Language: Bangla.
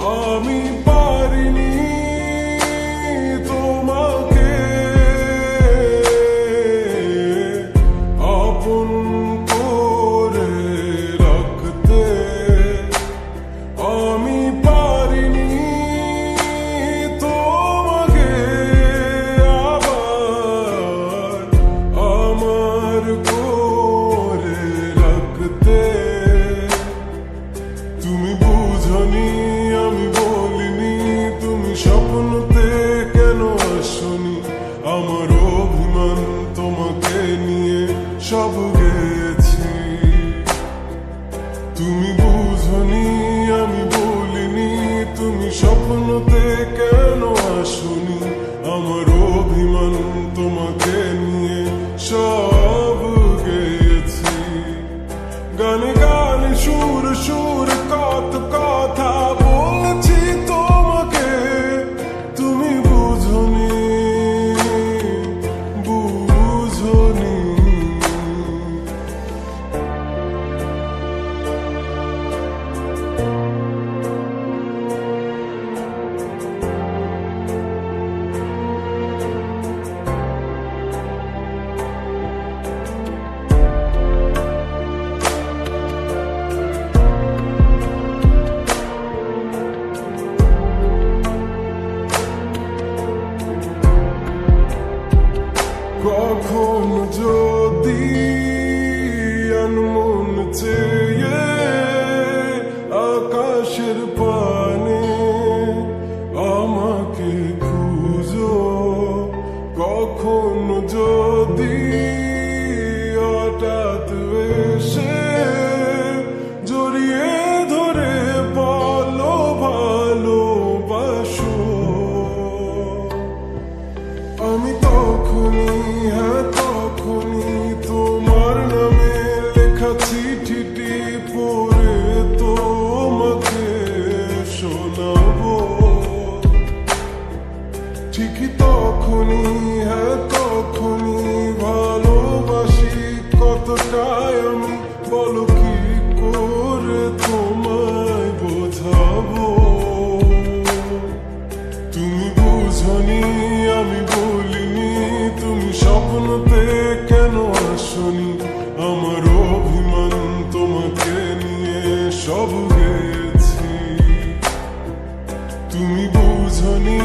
আমি পারিনি তোমাকে আপন করে রাখতে, আমি পারিনি তোমাকে আবার আমার করে রাখতে। তুমি বুঝনি আমি বলিনি, তুমি স্বপ্নতে কেন আসনি, আমার অভিমান তোমাকে নিয়ে সব গেছি। তুমি বুঝনি আমি বলিনি, তুমি স্বপ্নতে কেন আসনি, আমার অভিমান তোমাকে নিয়ে সব গেছি। গানে গানে সুর সুর কত কথা বলছি তোমাকে, তুমি বুঝনি বুঝনি। কখন যদি আনমন চেয়ে আকাশের পানে আমাকে খুঁজো, কখন যদি হঠাৎ এসে জড়িয়ে ধরে বলো ভালোবাসো, আমি তখনই হ্যাঁ তখনই তোমার নামে লেখা চিঠিটি পড়ে তোমাকে শোনাবো। ঠিকই তখনই হ্যাঁ তখনই ভালোবাসি কতটাই আমি, বলো কি করে তোমায় বোঝাবো। তুমি বুঝনি আমি বলিনি, তুমি স্বপ্নতে কেন আসনি, আমার অভিমান তোমাকে নিয়ে সব গেছি। তুমি বুঝনি